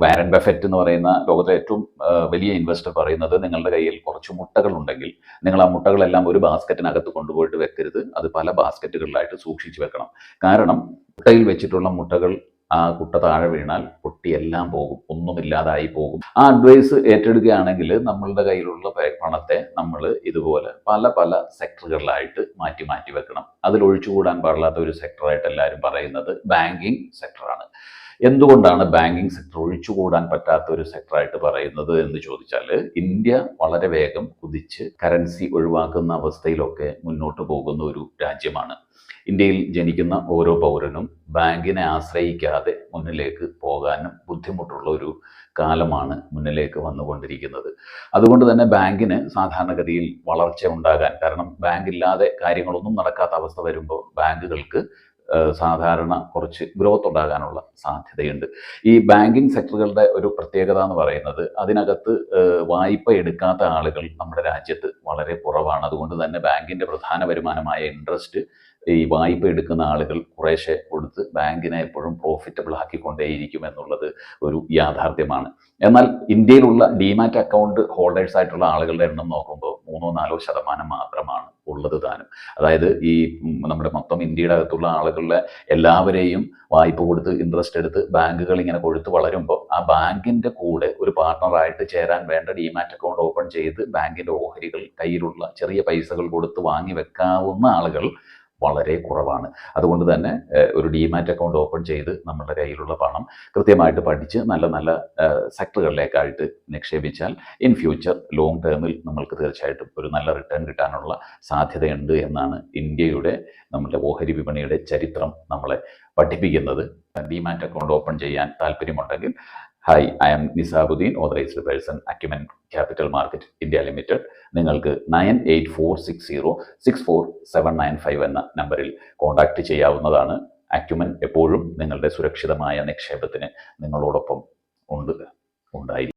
Warren Buffett എന്ന് പറയുന്ന ലോകത്തിലെ ഏറ്റവും വലിയ ഇൻവെസ്റ്റർ പറയുന്നത്, നിങ്ങളുടെ കയ്യിൽ കുറച്ച് മുട്ടകൾ ഉണ്ടെങ്കിൽ നിങ്ങൾ ആ മുട്ടകളെല്ലാം ഒരു ബാസ്ക്കറ്റിനകത്ത് കൊണ്ടുപോയിട്ട് വെക്കരുത്, അത് പല ബാസ്ക്കറ്റുകളിലായിട്ട് സൂക്ഷിച്ചു വെക്കണം. കാരണം മുട്ടയിൽ വെച്ചിട്ടുള്ള മുട്ടകൾ ആ കുട്ട താഴെ വീണാൽ പൊട്ടിയെല്ലാം പോകും, ഒന്നുമില്ലാതായി പോകും. ആ അഡ്വൈസ് ഏറ്റെടുക്കുകയാണെങ്കിൽ നമ്മളുടെ കയ്യിലുള്ള പണത്തെ നമ്മൾ ഇതുപോലെ പല പല സെക്ടറുകളിലായിട്ട് മാറ്റി മാറ്റി വെക്കണം. അതിൽ ഒഴിച്ചുകൂടാൻ പാടില്ലാത്ത ഒരു സെക്ടറായിട്ട് എല്ലാവരും പറയുന്നത് ബാങ്കിങ് സെക്ടറാണ്. എന്തുകൊണ്ടാണ് ബാങ്കിങ് സെക്ടർ ഒഴിച്ചുകൂടാൻ പറ്റാത്ത ഒരു സെക്ടറായിട്ട് പറയുന്നത് എന്ന് ചോദിച്ചാൽ, ഇന്ത്യ വളരെ വേഗം കുതിച്ച് കറൻസി ഒഴിവാക്കുന്ന അവസ്ഥയിലൊക്കെ മുന്നോട്ട് പോകുന്ന ഒരു രാജ്യമാണ്. ഇന്ത്യയിൽ ജനിക്കുന്ന ഓരോ പൗരനും ബാങ്കിനെ ആശ്രയിക്കാതെ മുന്നിലേക്ക് പോകാനും ബുദ്ധിമുട്ടുള്ള ഒരു കാലമാണ് മുന്നിലേക്ക് വന്നുകൊണ്ടിരിക്കുന്നത്. അതുകൊണ്ട് തന്നെ ബാങ്കിന് സാധാരണഗതിയിൽ വളർച്ച ഉണ്ടാകാൻ, കാരണം ബാങ്കില്ലാതെ കാര്യങ്ങളൊന്നും നടക്കാത്ത അവസ്ഥ വരുമ്പോൾ ബാങ്കുകൾക്ക് സാധാരണ കുറച്ച് ഗ്രോത്ത് ഉണ്ടാകാനുള്ള സാധ്യതയുണ്ട്. ഈ ബാങ്കിങ് സെക്ടറുകളുടെ ഒരു പ്രത്യേകത എന്ന് പറയുന്നത്, അതിനകത്ത് വായ്പ എടുക്കാത്ത ആളുകൾ നമ്മുടെ രാജ്യത്ത് വളരെ കുറവാണ്. അതുകൊണ്ട് തന്നെ ബാങ്കിൻ്റെ പ്രധാന വരുമാനമായ ഇൻട്രസ്റ്റ് ഈ വായ്പ എടുക്കുന്ന ആളുകൾ കുറേശ്ശെ കൊടുത്ത് ബാങ്കിനെ എപ്പോഴും പ്രോഫിറ്റബിൾ ആക്കിക്കൊണ്ടേയിരിക്കും എന്നുള്ളത് ഒരു യാഥാർത്ഥ്യമാണ്. എന്നാൽ ഇന്ത്യയിലുള്ള ഡിമാറ്റ് അക്കൗണ്ട് ഹോൾഡേഴ്സ് ആയിട്ടുള്ള ആളുകളുടെ എണ്ണം നോക്കുമ്പോൾ 3-4% മാത്രമാണ് ഉള്ളത് താനും. അതായത് ഈ നമ്മുടെ മൊത്തം ഇന്ത്യയുടെ അകത്തുള്ള ആളുകളുടെ എല്ലാവരെയും വായ്പ കൊടുത്ത് ഇൻട്രസ്റ്റ് എടുത്ത് ബാങ്കുകൾ ഇങ്ങനെ കൊഴുത്ത് വളരുമ്പോൾ, ആ ബാങ്കിൻ്റെ കൂടെ ഒരു പാർട്ണറായിട്ട് ചേരാൻ വേണ്ട ഡിമാറ്റ് അക്കൗണ്ട് ഓപ്പൺ ചെയ്ത് ബാങ്കിൻ്റെ ഓഹരികൾ കയ്യിലുള്ള ചെറിയ പൈസകൾ കൊടുത്ത് വാങ്ങി വെക്കാവുന്ന ആളുകൾ വളരെ കുറവാണ്. അതുകൊണ്ട് തന്നെ ഒരു ഡിമാറ്റ് അക്കൗണ്ട് ഓപ്പൺ ചെയ്ത് നമ്മുടെ കയ്യിലുള്ള പണം കൃത്യമായിട്ട് പഠിച്ച് നല്ല നല്ല സെക്ടറുകളിലേക്കായിട്ട് നിക്ഷേപിച്ചാൽ ഇൻ ഫ്യൂച്ചർ ലോങ് ടേമിൽ നമ്മൾക്ക് തീർച്ചയായിട്ടും ഒരു നല്ല റിട്ടേൺ കിട്ടാനുള്ള സാധ്യതയുണ്ട് എന്നാണ് ഇന്ത്യയുടെ നമ്മുടെ ഓഹരി വിപണിയുടെ ചരിത്രം നമ്മളെ പഠിപ്പിക്കുന്നത്. ഡിമാറ്റ് അക്കൗണ്ട് ഓപ്പൺ ചെയ്യാൻ താല്പര്യമുണ്ടെങ്കിൽ, hi, I am Nisabuddin, authorised person, Acumen Capital Market India Limited. നിങ്ങൾക്ക് 9846064795 എന്ന നമ്പറിൽ കോൺടാക്റ്റ് ചെയ്യാവുന്നതാണ്. അക്യുമെൻ എപ്പോഴും നിങ്ങളുടെ സുരക്ഷിതമായ നിക്ഷേപത്തിന് നിങ്ങളോടൊപ്പം ഉണ്ടായിരിക്കും.